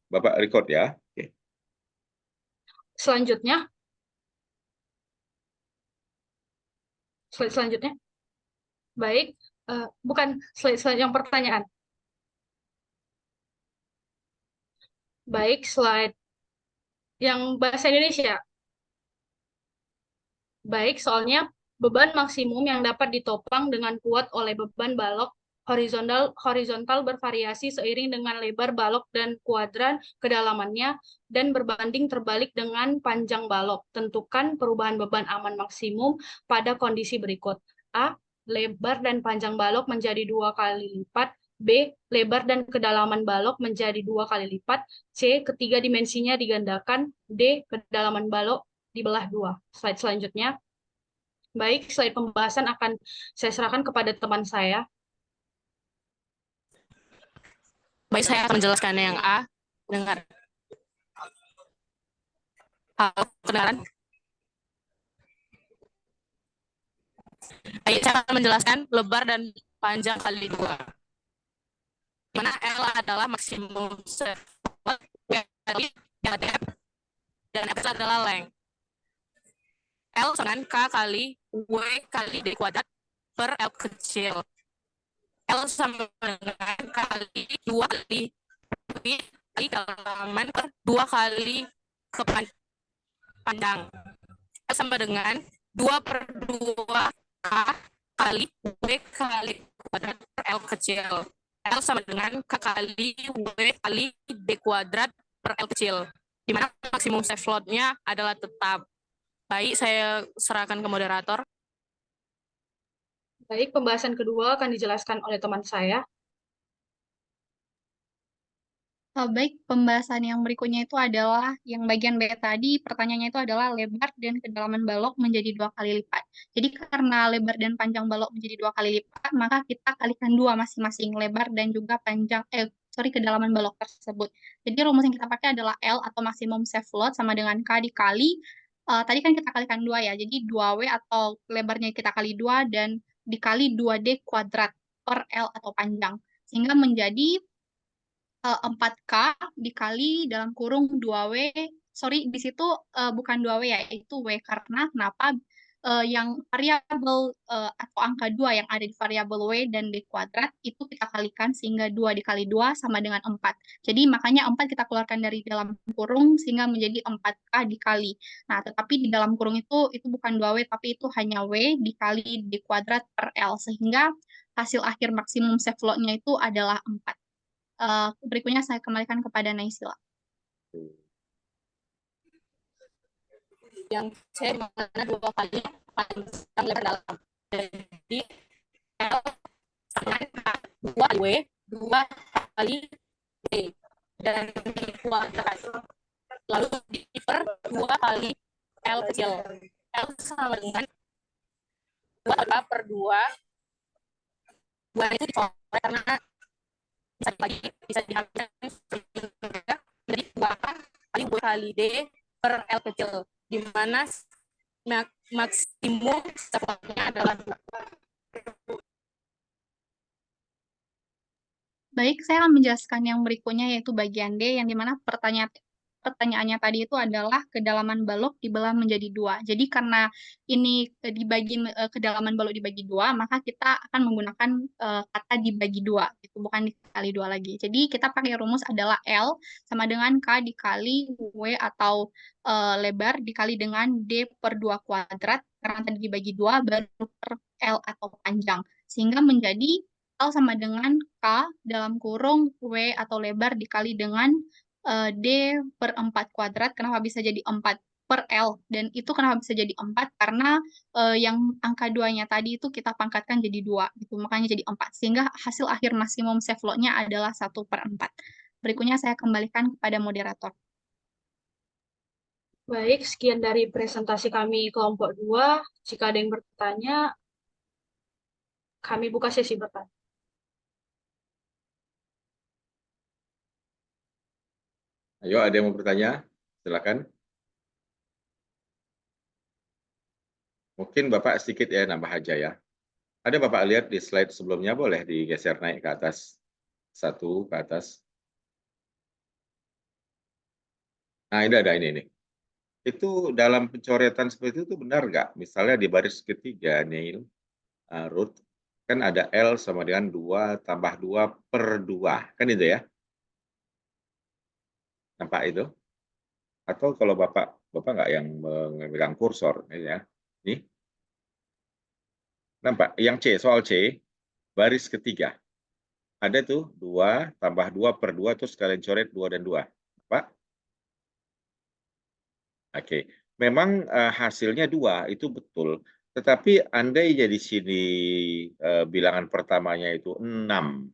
Bapak record ya. Oke. Selanjutnya, slide selanjutnya. Baik, bukan slide yang pertanyaan. Baik, slide yang bahasa Indonesia. Baik, soalnya beban maksimum yang dapat ditopang dengan kuat oleh beban balok horizontal bervariasi seiring dengan lebar balok dan kuadran kedalamannya dan berbanding terbalik dengan panjang balok. Tentukan perubahan beban aman maksimum pada kondisi berikut. A. Lebar dan panjang balok menjadi 2 kali lipat. B. Lebar dan kedalaman balok menjadi 2 kali lipat. C. Ketiga dimensinya digandakan. D. Kedalaman balok dibelah 2. Slide selanjutnya. Baik, slide pembahasan akan saya serahkan kepada teman saya. Baik, saya akan menjelaskan yang A. Dengar. Halo, kedengaran? Baik, saya akan menjelaskan lebar dan panjang kali 2. Mana L adalah maksimum support, kali depth, dan F adalah length. L sama dengan K kali W kali D kuadrat per L kecil. L sama dengan kali 2 kali W kali kedalaman per 2 kali kepanjang. L sama dengan 2 per 2 K kali W kali kuadrat per L kecil. L sama dengan K kali W kali D kuadrat per L kecil. Di mana maksimum safe load-nya adalah tetap. Baik, saya serahkan ke moderator. Baik, pembahasan kedua akan dijelaskan oleh teman saya. Baik, pembahasan yang berikutnya itu adalah yang bagian B tadi, pertanyaannya itu adalah lebar dan kedalaman balok menjadi 2 kali lipat. Jadi karena lebar dan panjang balok menjadi 2 kali lipat, maka kita kalikan 2 masing-masing lebar dan juga kedalaman balok tersebut. Jadi rumus yang kita pakai adalah L atau maksimum safe load sama dengan K dikali, tadi kan kita kalikan 2 ya, jadi 2W atau lebarnya kita kali 2 dan dikali 2D kuadrat per L atau panjang. Sehingga menjadi 4K dikali dalam kurung 2W, sorry, di situ bukan 2W ya, itu W, karena kenapa? Yang variabel atau angka 2 yang ada di variabel W dan D kuadrat, itu kita kalikan sehingga 2 dikali 2 sama dengan 4. Jadi makanya 4 kita keluarkan dari dalam kurung sehingga menjadi 4K dikali. Nah, tetapi di dalam kurung itu bukan 2W, tapi itu hanya W dikali D kuadrat per L, sehingga hasil akhir maksimum safe load-nya itu adalah 4. Berikutnya saya kembalikan kepada Naysila. Yang C mana 2 kali panjang lebar dalam. Jadi L sama 2 kali W, 2 kali D. Dan D kuadrat. Lalu di per 2 kali L kecil. L sama dengan 2 per 2. 2 itu dicoret karena bisa diambil jadi 2 kali W kali D per L kecil, di mana maksimum support-nya adalah 2. Baik, saya akan menjelaskan yang berikutnya yaitu bagian D, yang dimana pertanyaannya tadi itu adalah kedalaman balok dibelah menjadi 2. Jadi karena ini dibagi kedalaman balok dibagi 2, maka kita akan menggunakan kata dibagi 2, gitu, bukan dikali 2 lagi. Jadi kita pakai rumus adalah L sama dengan K dikali W atau lebar dikali dengan D per 2 kuadrat, karena tadi dibagi 2 baru per L atau panjang. Sehingga menjadi L sama dengan K dalam kurung W atau lebar dikali dengan D per 4 kuadrat. Kenapa bisa jadi 4 per L? Dan itu kenapa bisa jadi 4? Karena yang angka 2-nya tadi itu kita pangkatkan jadi 2. Gitu. Makanya jadi 4. Sehingga hasil akhir maksimum safe load-nya adalah 1 per 4. Berikutnya saya kembalikan kepada moderator. Baik, sekian dari presentasi kami kelompok 2. Jika ada yang bertanya, kami buka sesi bertanya. Ayo, ada yang mau bertanya? Silakan. Mungkin Bapak sedikit ya, nambah aja ya. Ada Bapak lihat di slide sebelumnya, boleh digeser naik ke atas. 1 ke atas. Nah, ini ada ini nih. Itu dalam pencoretan seperti itu benar nggak? Misalnya di baris ketiga, Neil, Ruth, kan ada L sama dengan 2 tambah 2 per 2. Kan itu ya? Nampak itu? Atau kalau Bapak nggak yang memegang kursor, ya. Nih, nampak? Yang C, soal C, baris ketiga. Ada tuh 2 tambah 2 per 2, terus kalian coret 2 dan 2. Pak? Oke. Memang hasilnya 2, itu betul. Tetapi andai jadi sini bilangan pertamanya itu 6.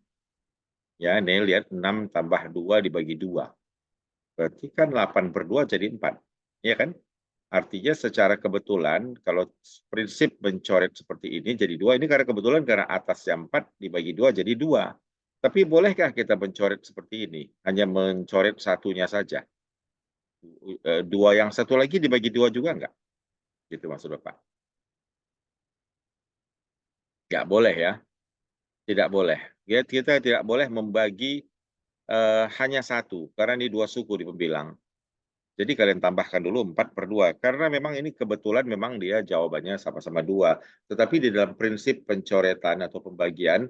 Ya, nih lihat 6 tambah 2 dibagi 2. Berarti kan 8 per 2 jadi 4. Iya kan? Artinya secara kebetulan kalau prinsip mencoret seperti ini jadi 2, ini karena kebetulan karena atasnya 4 dibagi 2 jadi 2. Tapi bolehkah kita mencoret seperti ini? Hanya mencoret satunya saja. 2 yang satu lagi dibagi 2 juga enggak? Gitu maksud Bapak. Nggak boleh ya. Tidak boleh. Ya, kita tidak boleh membagi hanya satu, karena ini 2 suku di pembilang. Jadi kalian tambahkan dulu 4 per 2, karena memang ini kebetulan memang dia jawabannya sama-sama 2. Tetapi di dalam prinsip pencoretan atau pembagian,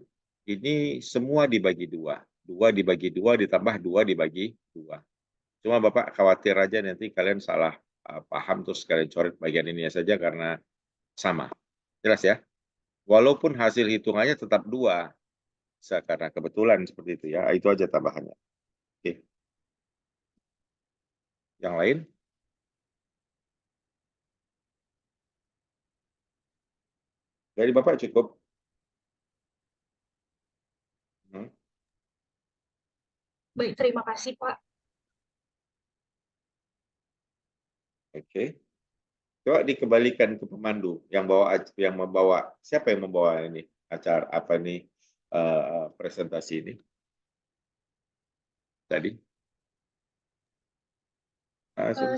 ini semua dibagi 2. 2 dibagi 2 ditambah 2 dibagi 2. Cuma Bapak khawatir aja nanti kalian salah paham terus kalian coret bagian ini saja karena sama. Jelas ya? Walaupun hasil hitungannya tetap 2, karena kebetulan seperti itu ya. Itu aja tambahannya. Oke. Yang lain? Dari Bapak cukup? Hmm, Baik, terima kasih, Pak. Oke. Coba dikembalikan ke pemandu yang membawa, siapa yang membawa ini acara apa nih presentasi ini tadi?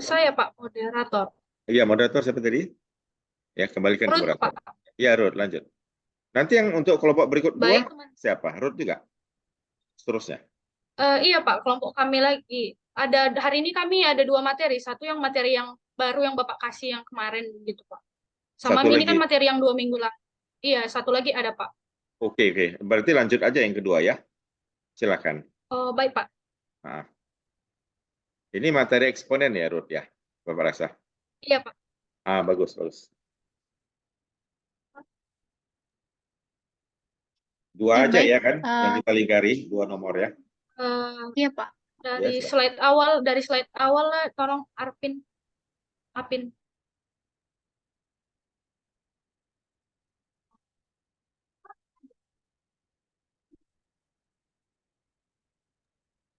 Saya, Pak, moderator. Iya, moderator siapa tadi? Ya, kembalikan ke Ruth, moderator. Pak. Iya, Ruth, lanjut. Nanti yang untuk kelompok berikut Baik, 2 teman. siapa? Ruth juga? Seterusnya. Iya, Pak, kelompok kami lagi. Hari ini kami ada 2 materi. Satu yang materi yang baru yang Bapak kasih yang kemarin gitu, Pak. Sama Satu ini kan lagi. materi yang 2 minggu lalu. Iya, satu lagi ada, Pak. Oke, oke. Berarti lanjut aja yang kedua ya. Silakan. Oh, baik, Pak. Nah, ini materi eksponen ya, Ruth ya. Bapak rasa. Iya, Pak. Bagus, bagus. 2 aja baik. ya kan, yang kita lingkari 2 nomor ya. Iya, Pak. Ya, silakan. Dari slide awal lah, tolong Apin.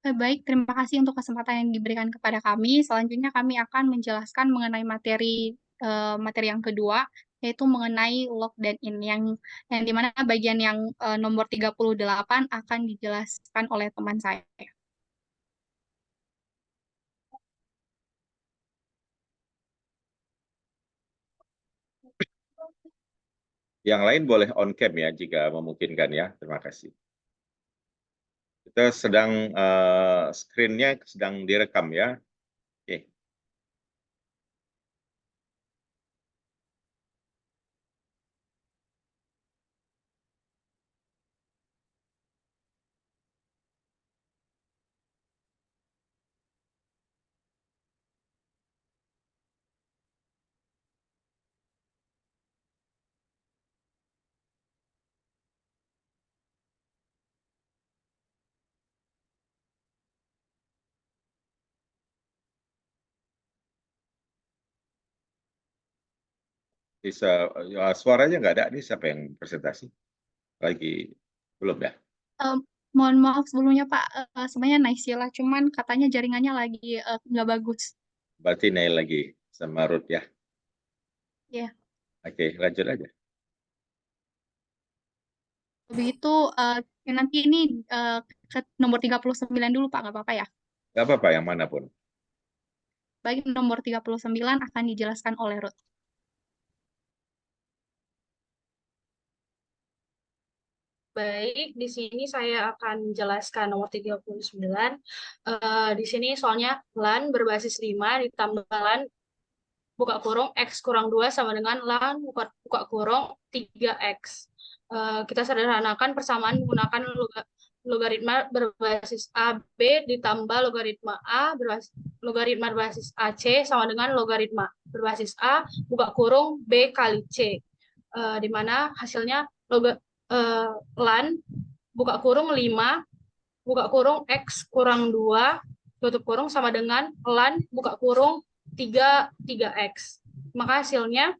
Baik, terima kasih untuk kesempatan yang diberikan kepada kami. Selanjutnya kami akan menjelaskan mengenai materi yang kedua, yaitu mengenai log dan in, yang dimana bagian yang nomor 38 akan dijelaskan oleh teman saya. Yang lain boleh on cam ya jika memungkinkan ya. Terima kasih. Kita sedang screen-nya sedang direkam ya. Oke. Bisa suaranya nggak ada nih, siapa yang presentasi? Lagi belum ya? Mohon maaf sebelumnya Pak, sebenarnya Naisila, cuman katanya jaringannya lagi nggak bagus. Berarti Nail lagi sama Ruth ya. Ya, Oke, lanjut aja. begitu nanti ini ke nomor 39 dulu Pak, nggak apa-apa ya? Nggak apa-apa yang manapun. Baik, nomor 39 akan dijelaskan oleh Ruth. Baik, di sini saya akan jelaskan nomor 39. Di sini soalnya lan berbasis 5 ditambah lan buka kurung X kurang 2 sama dengan lan buka kurung 3X. Kita sederhanakan persamaan menggunakan logaritma berbasis AB ditambah logaritma berbasis AC sama dengan logaritma berbasis A buka kurung B kali C. Di mana hasilnya lan buka kurung 5 buka kurung X kurang 2 tutup kurung sama dengan lan buka kurung 3X. Maka hasilnya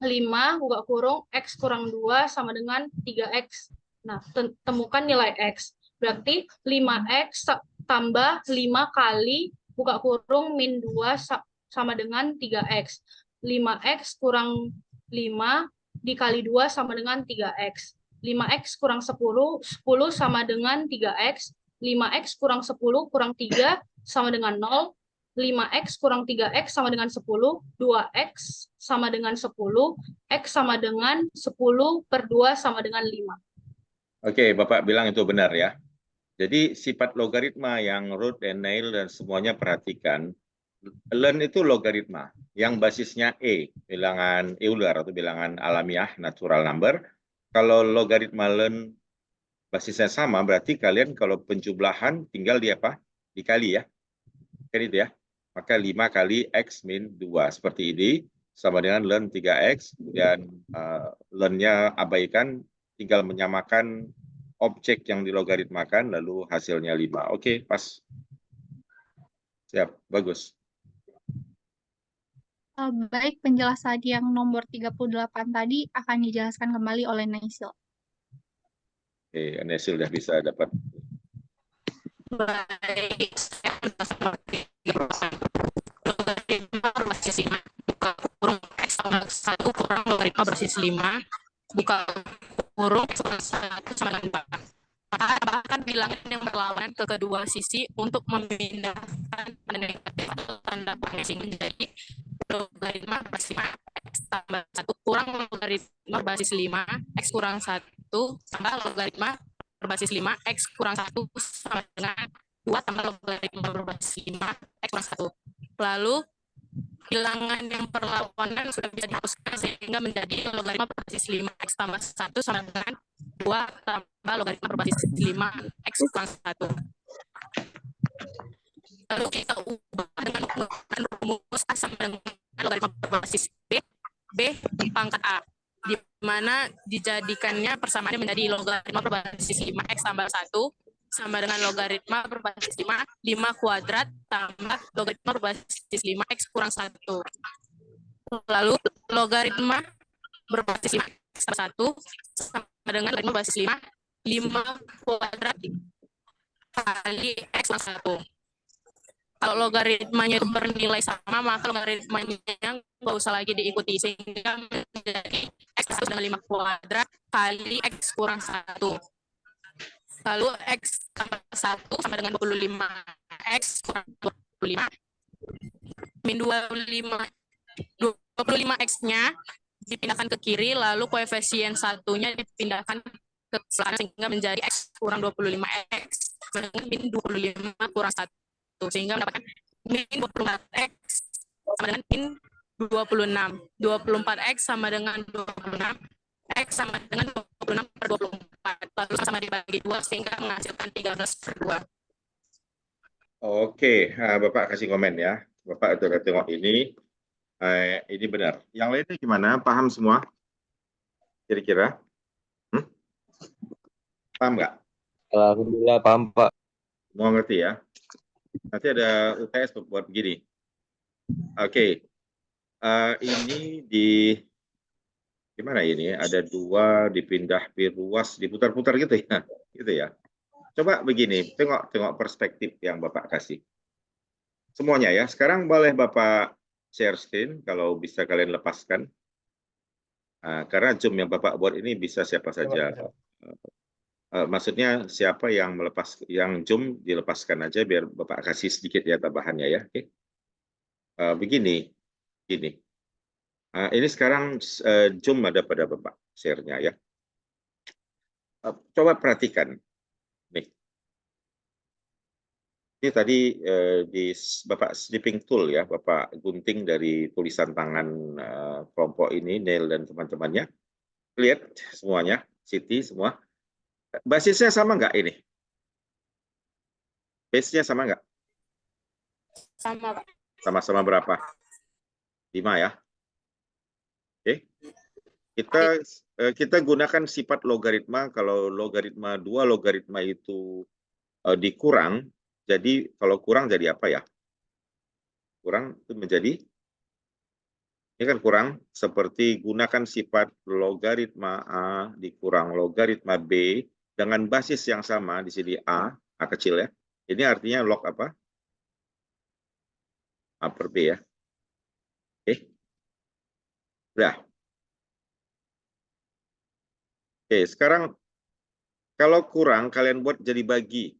5 buka kurung X kurang 2 sama dengan 3X. Nah, temukan nilai X. Berarti 5X tambah 5 kali buka kurung min 2 sama dengan 3X. 5X kurang 5 dikali 2 sama dengan 3X. 5X kurang 10 sama dengan 3X. 5X kurang 10 kurang 3 sama dengan 0. 5X kurang 3X sama dengan 10, 2X sama dengan 10, X sama dengan 10 per 2 sama dengan 5. Oke, Bapak bilang itu benar ya. Jadi sifat logaritma yang root dan nail dan semuanya perhatikan. Learn itu logaritma yang basisnya E, bilangan Euler atau bilangan alamiah, natural number. Kalau logaritma learn basisnya sama, berarti kalian kalau penjumlahan tinggal di apa? Dikali ya. Kan itu ya. Maka 5 kali X min 2. Seperti ini. Sama dengan learn 3X. Kemudian learn-nya abaikan. Tinggal menyamakan objek yang dilogaritmakan. Lalu hasilnya 5. Oke, pas. Siap, bagus. Baik, penjelasan yang nomor 38 tadi akan dijelaskan kembali oleh Naisil. Oke, Naisil sudah bisa dapat. Baik, logaritma berbasis 5 buka kurung X sama 1 kurang logaritma berbasis 5 buka kurung X sama 1 sama dengan 4. Maka bahkan bilangan yang berlawanan ke kedua sisi untuk memindahkan tanda negatif atau tanda pengasing menjadi logaritma berbasis 5 X tambah 1 kurang logaritma berbasis 5 X kurang 1 tambah logaritma berbasis 5 X kurang 1 sama dengan 2 tambah logaritma berbasis 5 X kurang 1. Lalu bilangan yang berlawanan sudah bisa dihapuskan sehingga menjadi logaritma berbasis 5X tambah 1 sama dengan 2 tambah logaritma berbasis 5X kurang 1. Lalu kita ubah dengan menggunakan rumus A sama dengan logaritma berbasis B pangkat A, di mana dijadikannya persamaannya menjadi logaritma berbasis 5X tambah 1 sama dengan logaritma berbasis 5 kuadrat tambah logaritma berbasis 5X kurang 1. Lalu logaritma berbasis 5X tambah 1 sama dengan logaritma berbasis 5 kuadrat kali X kurang 1. Kalau logaritmanya itu bernilai sama, maka logaritmanya nggak usah lagi diikuti, sehingga menjadi X dengan 5 kuadrat kali X kurang 1. Lalu X tambah 1 sama dengan 25X kurang 25. Min 25X-nya dipindahkan ke kiri, lalu koefisien satunya dipindahkan ke selatan, sehingga menjadi X kurang 25X. Min 25 kurang 1. Sehingga mendapatkan min 24X sama dengan min 26. 24X sama dengan 26. X sama dengan 26 per 24. Lalu sama dibagi 2 sehingga menghasilkan 13 per 2. Oke, Bapak kasih komen ya. Bapak sudah tengok ini. Ini benar. Yang lainnya gimana? Paham semua? Kira-kira? Paham nggak? Alhamdulillah paham, Pak. Mau ngerti ya? Nanti ada UTS buat begini. Oke. Ini gimana ini? Ada 2 dipindah ruas, diputar-putar gitu ya. Gitu ya. Coba begini, tengok perspektif yang Bapak kasih. Semuanya ya. Sekarang boleh Bapak share screen kalau bisa kalian lepaskan. Karena Zoom yang Bapak buat ini bisa siapa saja. Maksudnya siapa yang yang Zoom dilepaskan aja biar Bapak kasih sedikit ya tambahannya ya. Oke. Begini. Ini sekarang Zoom ada pada Bapak share-nya ya. Coba perhatikan nih. Ini tadi di Bapak snipping tool ya, Bapak gunting dari tulisan tangan kelompok ini, Neil dan teman-temannya. Lihat semuanya, Siti semua. Basisnya sama nggak ini? Base-nya sama nggak? Sama, Pak. Sama-sama berapa? 5 ya. Oke. Kita gunakan sifat logaritma. Kalau logaritma 2 logaritma itu dikurang, jadi kalau kurang jadi apa ya? Kurang itu menjadi, ini kan kurang, seperti gunakan sifat logaritma A dikurang logaritma B dengan basis yang sama, di sini A kecil ya. Ini artinya log apa? A per B ya. Oke. Udah. Oke, sekarang kalau kurang kalian buat jadi bagi.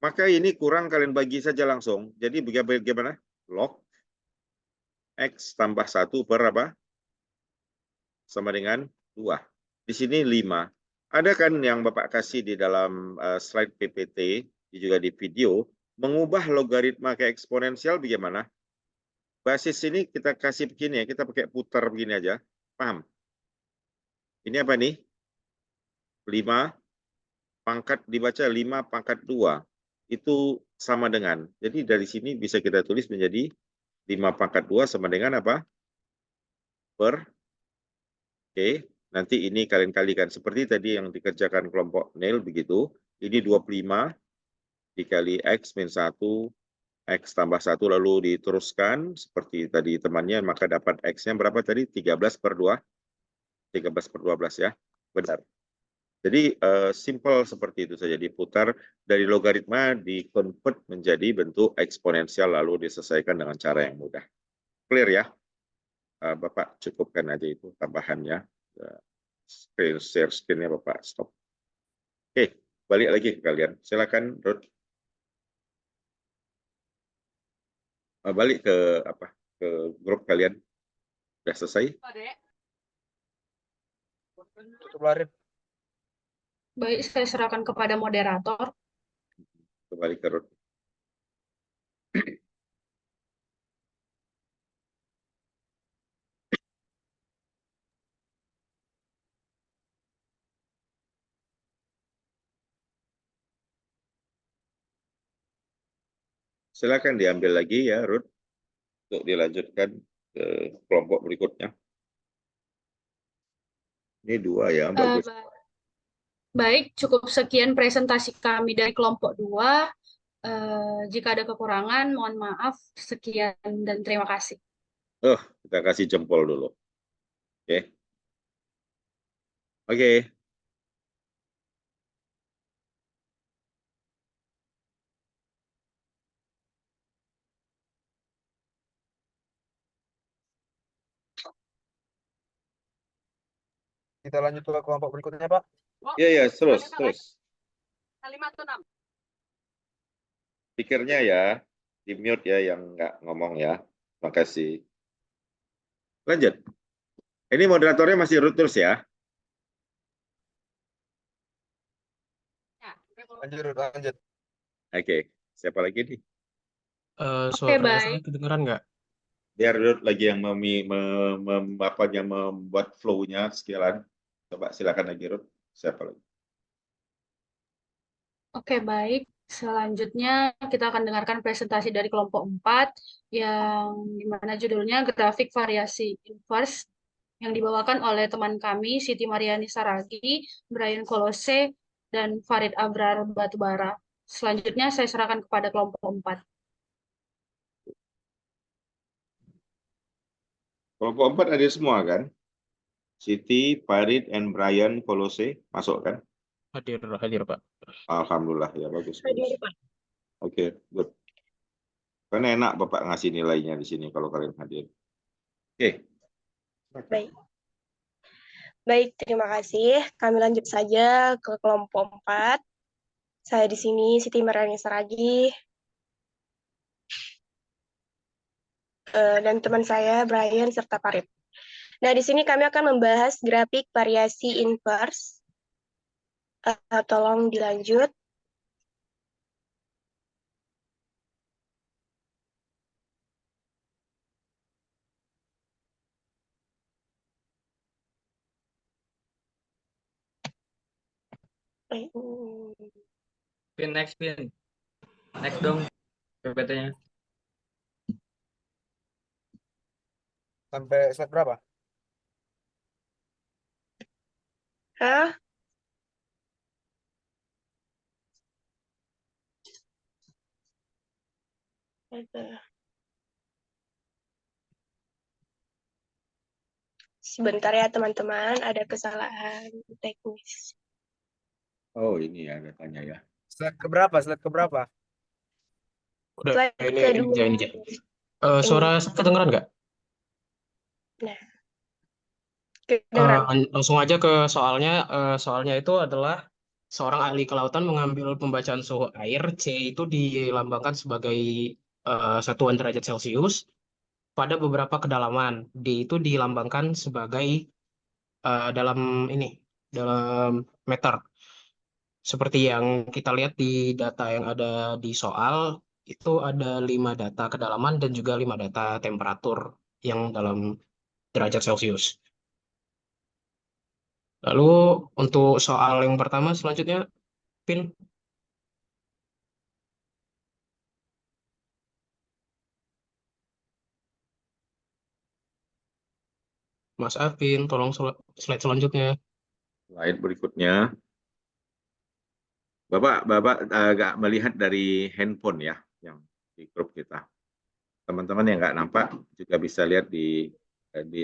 Maka ini kurang kalian bagi saja langsung. Jadi bagaimana? Log X tambah 1 per apa? Sama dengan 2. Di sini 5. Ada kan yang Bapak kasih di dalam slide PPT, juga di video, mengubah logaritma ke eksponensial bagaimana? Basis ini kita kasih begini ya, kita pakai putar begini aja. Paham? Ini apa nih? 5 pangkat dibaca 5 pangkat 2. Itu sama dengan. Jadi dari sini bisa kita tulis menjadi 5 pangkat 2 sama dengan apa? Per. Oke, nanti ini kalian kalikan seperti tadi yang dikerjakan kelompok Neil begitu. Ini 25 dikali X min 1, X tambah 1 lalu diteruskan seperti tadi temannya, maka dapat X-nya berapa tadi? 13 per 2. 13 per 12 ya. Benar. Jadi simple seperti itu saja, diputar dari logaritma di-convert menjadi bentuk eksponensial lalu diselesaikan dengan cara yang mudah. Clear ya? Bapak cukupkan aja itu tambahannya. Share screen-nya Bapak stop. Oke, balik lagi ke kalian. Silakan Ruth. Balik ke apa? Ke grup kalian. Sudah selesai? Tutup larit. Baik, saya serahkan kepada moderator. Kembali ke Ruth. Silakan diambil lagi ya Ruth untuk dilanjutkan ke kelompok berikutnya. Ini 2 ya, bagus. Baik, cukup sekian presentasi kami dari kelompok 2. Jika ada kekurangan, mohon maaf. Sekian dan terima kasih. Kita kasih jempol dulu. Oke. Oke. Kita lanjut ke kelompok berikutnya, Pak. Iya, terus. Kalimat 6. Speaker-nya ya, di mute ya yang nggak ngomong ya. Makasih. Lanjut. Ini moderatornya masih Ruth terus ya. Lanjut. Oke. Siapa lagi nih? Oke, baik. Saya kedengeran nggak? Biar Ruth lagi yang membuat flow-nya sekilan. Coba silakan lagi Ruth. Siapa lagi? Oke, baik. Selanjutnya kita akan dengarkan presentasi dari kelompok 4 yang dimana judulnya grafik variasi inverse yang dibawakan oleh teman kami Siti Mariani Saragi, Brian Kolose, dan Farid Abrar Batubara. Selanjutnya saya serahkan kepada kelompok 4. Kelompok 4 ada semua kan? Siti, Farid, and Brian Kolose masuk kan? Hadir, Pak. Alhamdulillah ya, bagus. Hadir, Pak. Oke, good. Karena enak Bapak ngasih nilainya di sini kalau kalian hadir. Oke. Baik, terima kasih. Kami lanjut saja ke kelompok 4. Saya di sini Siti Mariani Saragi dan teman saya Brian serta Farid. Nah, di sini kami akan membahas grafik variasi inverse Tolong dilanjut. Pin, next, Pin. Next dong, PPT-nya. Sampai slide berapa? Hah? Sebentar ya teman-teman, ada kesalahan teknis. Oh, ini ya datanya ya. Slide ke berapa? Slide ke berapa? Udah, Slide ini kedua. aja, ini aja. Suara kedengeran nggak? Nah, kedengeran. Langsung aja ke soalnya. Soalnya itu adalah seorang ahli kelautan mengambil pembacaan suhu air. C itu dilambangkan sebagai satuan derajat Celcius pada beberapa kedalaman. D itu dilambangkan sebagai dalam ini, dalam meter. Seperti yang kita lihat di data yang ada di soal, itu ada 5 data kedalaman dan juga 5 data temperatur yang dalam derajat Celcius. Lalu untuk soal yang pertama selanjutnya, Pin, Mas Afin, tolong slide selanjutnya. Slide berikutnya. Bapak agak melihat dari handphone ya, yang di grup kita. Teman-teman yang nggak nampak juga bisa lihat di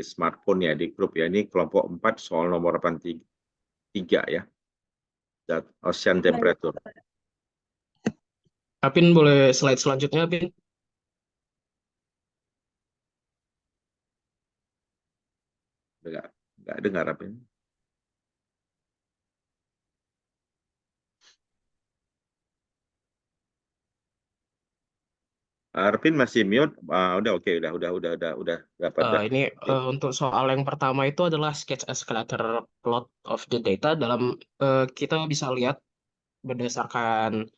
smartphone ya, di grup ya. Ini kelompok 4 soal nomor 83 ya. Ocean temperature. Apin boleh slide selanjutnya, Apin? Nggak dengar apa ini. Arvin masih mute. Udah oke, udah dapat dah. Ini untuk soal yang pertama itu adalah sketch escalator plot of the data. Dalam kita bisa lihat berdasarkan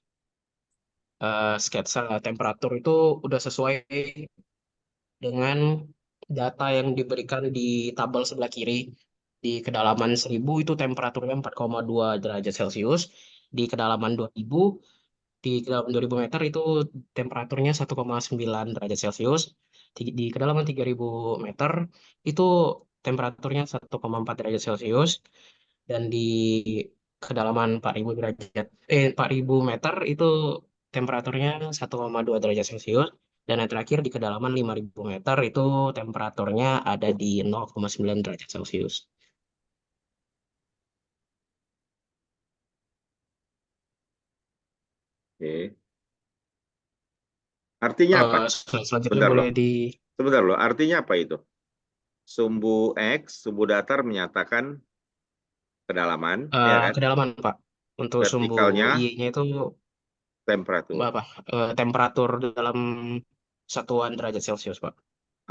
sketsa temperatur itu udah sesuai dengan data yang diberikan di tabel sebelah kiri. Di kedalaman 1000 itu temperaturnya 4,2 derajat Celcius. Di kedalaman 2000, di kedalaman 2000 meter itu temperaturnya 1,9 derajat Celcius. Di kedalaman 3000 meter itu temperaturnya 1,4 derajat Celcius. Dan di kedalaman 4000 4000 meter itu temperaturnya 1,2 derajat Celcius. Dan yang terakhir di kedalaman 5000 meter itu temperaturnya ada di 0,9 derajat Celcius. Oke. Artinya apa? Selanjutnya Bentar boleh loh. Sebentar loh. Artinya apa itu? Sumbu X, sumbu datar menyatakan kedalaman, ya kan? kedalaman, Pak. Untuk sumbu Vertikalnya Y-nya itu temperatur. apa? Temperatur dalam satuan derajat Celcius, Pak.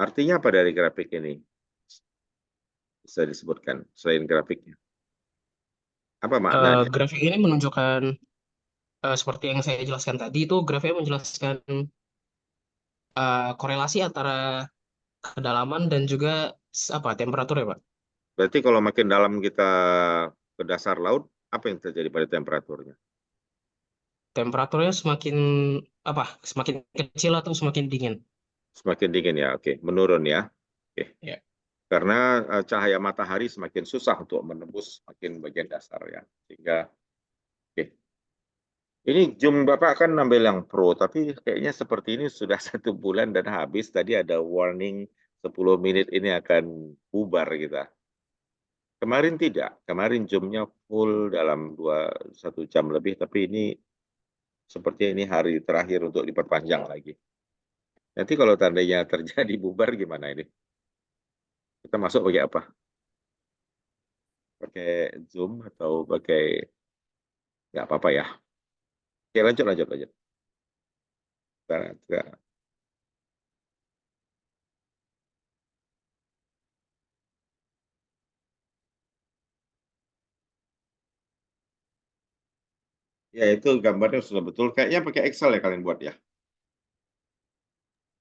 Artinya apa dari grafik ini? Bisa disebutkan selain grafiknya. Apa maknanya? Grafik ini menunjukkan seperti yang saya jelaskan tadi itu grafiknya menjelaskan korelasi antara kedalaman dan juga apa temperatur ya, Pak. Berarti kalau makin dalam kita ke dasar laut, apa yang terjadi pada temperaturnya? Temperaturnya semakin apa? Semakin kecil atau semakin dingin? Semakin dingin ya, oke. Menurun ya. Oke. Ya. Karena cahaya matahari semakin susah untuk menembus semakin bagian dasar ya. Sehingga, oke. Ini Zoom Bapak kan ambil yang Pro, tapi kayaknya seperti ini sudah 1 bulan dan habis. Tadi ada warning 10 menit ini akan bubar kita. Kemarin tidak, kemarin Zoom-nya full dalam 1 jam lebih, tapi ini seperti ini hari terakhir untuk diperpanjang lagi. Nanti kalau tandanya terjadi bubar gimana ini? Kita masuk pakai apa? Pakai Zoom atau pakai, nggak apa-apa ya. Oke, lanjut. Kita- Ya, itu gambarnya sudah betul. Kayaknya pakai Excel ya kalian buat ya.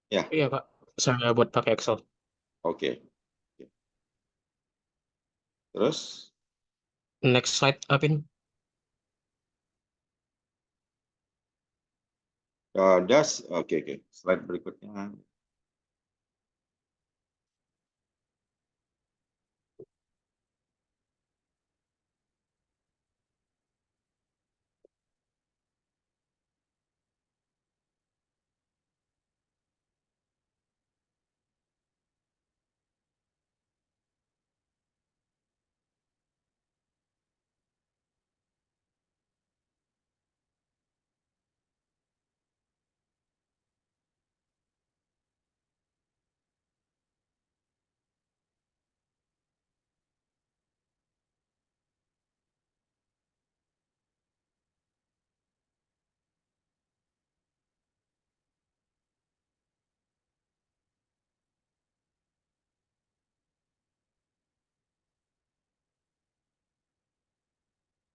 Ya, Iya, Kak. Saya buat pakai Excel. oke. Terus, Next slide, Apin. oke, oke. Slide berikutnya.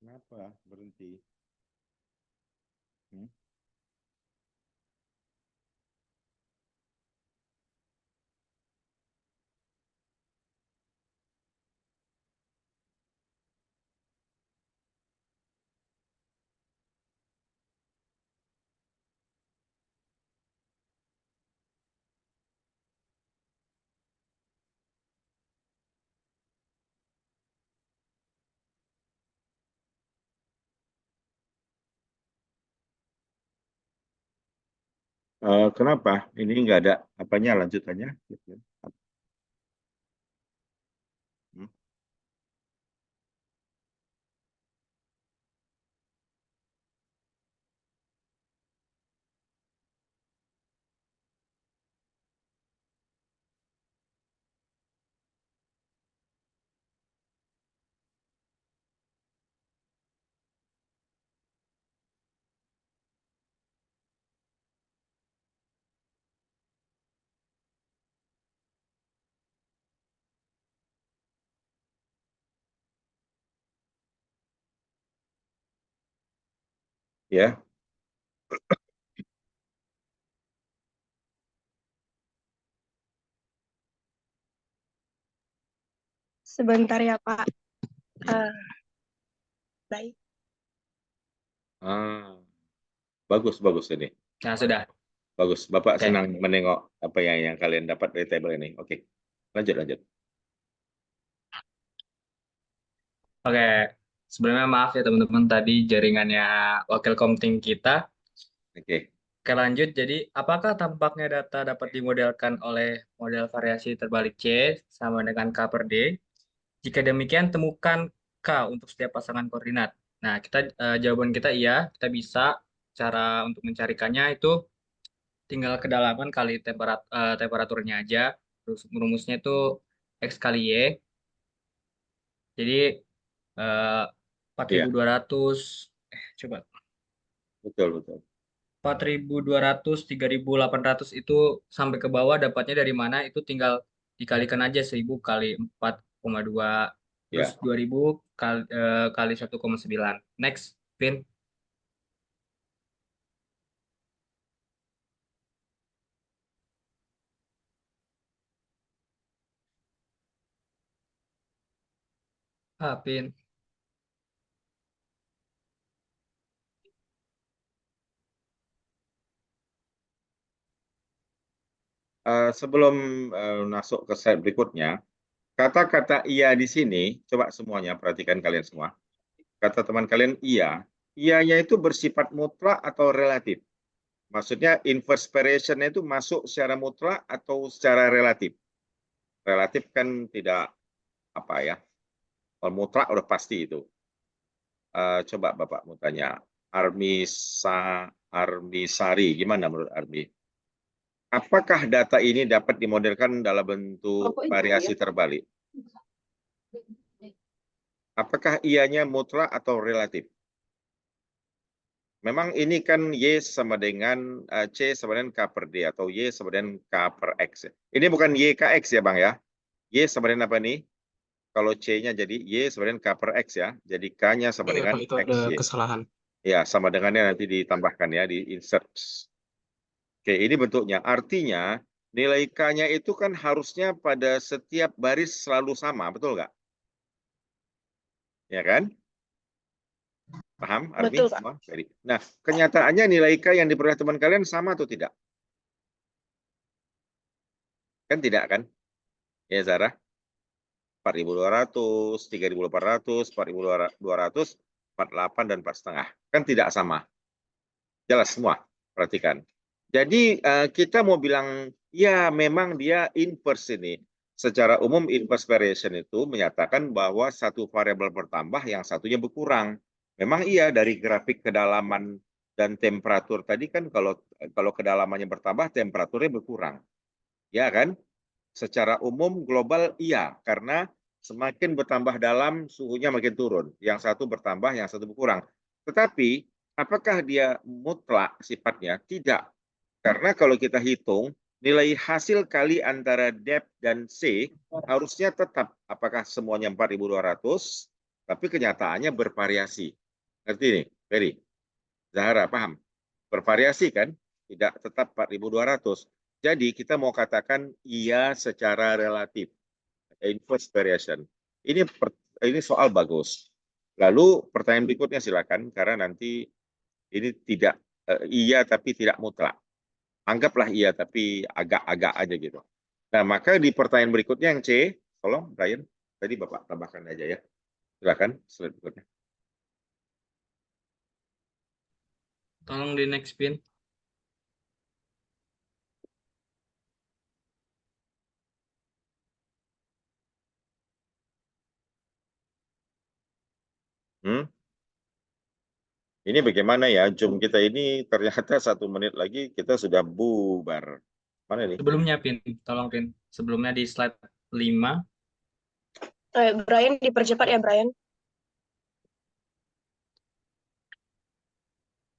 Kenapa berhenti? Hmm? Kenapa? Ini nggak ada apanya lanjutannya? Hmm? Ya, Sebentar ya, Pak. Ah, baik. bagus, bagus ini. Nah, sudah. Bagus. Bapak Oke. senang menengok apa yang kalian dapat dari table ini. Oke, lanjut, lanjut. Oke. Sebenarnya maaf ya teman-teman, tadi jaringannya wakil komting kita. Oke. Oke, lanjut. Jadi, apakah tampaknya data dapat dimodelkan oleh model variasi terbalik C sama dengan K per D? Jika demikian, temukan K untuk setiap pasangan koordinat. Nah, jawaban kita iya, kita bisa. Cara untuk mencarikannya itu tinggal kedalaman kali temperaturnya aja. Terus rumusnya itu X kali Y. Jadi eh, Iya, 4.200, coba betul, betul. 4.200, 3.800 itu sampai ke bawah dapatnya dari mana? Itu tinggal dikalikan aja 1.000 kali 4,2 terus Ya. 2.000 kali 1,9. Next, Pin. Pin. Sebelum masuk ke slide berikutnya, kata-kata iya di sini, coba semuanya perhatikan kalian semua. Kata teman kalian iya, iyanya itu bersifat mutlak atau relatif. Maksudnya inverse variation itu masuk secara mutlak atau secara relatif. Relatif kan tidak apa ya. Kalau mutlak udah pasti itu. Coba Bapak mau tanya, Armisari, gimana menurut Armi? Apakah data ini dapat dimodelkan dalam bentuk variasi terbalik? Apakah ianya mutlak atau relatif? Memang ini kan Y sama dengan C sama dengan K per D atau Y sama dengan K per X. Ini bukan YKX ya Bang ya. Y sama dengan apa nih? Kalau C-nya jadi Y sama dengan K per X ya. Jadi K-nya sama Iya, dengan Pak, itu ada XY. kesalahan. Ya, sama dengannya nanti ditambahkan ya, di insert. Oke, ini bentuknya. Artinya, nilai K-nya itu kan harusnya pada setiap baris selalu sama, betul nggak? Ya kan? Paham, Armi? Betul, Kak. Semua? Jadi, nah, kenyataannya nilai K yang diperoleh teman kalian sama atau tidak? Kan tidak, kan? Ya, Zara? 4.200, 3.800, 4.200, 48, dan 4,5. Kan tidak sama. Jelas semua, perhatikan. Jadi kita mau bilang, ya memang dia inverse ini. Secara umum inverse variation itu menyatakan bahwa satu variabel bertambah, yang satunya berkurang. Memang iya, dari grafik kedalaman dan temperatur tadi kan kalau kedalamannya bertambah, temperaturnya berkurang. Ya kan? Secara umum global iya, karena semakin bertambah dalam, suhunya makin turun. Yang satu bertambah, yang satu berkurang. Tetapi, apakah dia mutlak sifatnya? Tidak. Karena kalau kita hitung, nilai hasil kali antara depth dan C harusnya tetap. Apakah semuanya 4.200, tapi kenyataannya bervariasi. Ngerti nih, Ferry? Zahra, paham? Bervariasi kan? Tidak tetap 4.200. Jadi kita mau katakan iya secara relatif. Inverse variation. Ini soal bagus. Lalu pertanyaan berikutnya silakan, karena nanti ini tidak iya tapi tidak mutlak. Anggaplah iya tapi agak-agak aja gitu. Nah, maka di pertanyaan berikutnya yang C, tolong Brian, tadi Bapak tambahkan aja ya. Silakan slide berikutnya. Tolong di next pin. Ini bagaimana ya, Zoom kita ini ternyata 1 menit lagi kita sudah bubar. Mana nih? Sebelumnya pin, tolong pin. Sebelumnya di slide 5. Brian, dipercepat ya, Brian.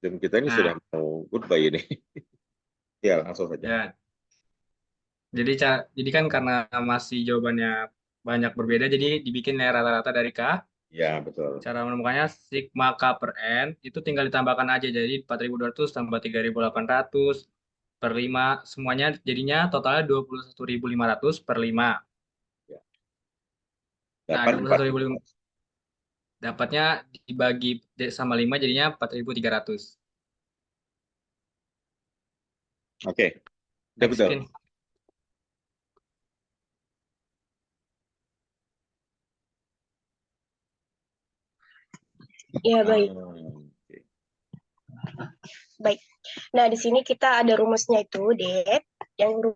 Zoom kita ini sudah mau goodbye ini. Ya, langsung saja. Ya. Jadi kan karena masih jawabannya banyak berbeda, jadi dibikin rata-rata dari K. Ya, betul. Cara menemukannya sigma K per N itu tinggal ditambahkan aja. Jadi 4.200 tambah 3.800 per 5. Semuanya jadinya totalnya 21.500 per 5. Ya. Nah, 21.500 dapatnya dibagi sama 5 jadinya 4.300. Oke. Next Betul. pin. Ya, baik. Baik. Nah, di sini kita ada rumusnya itu, Dek. Yang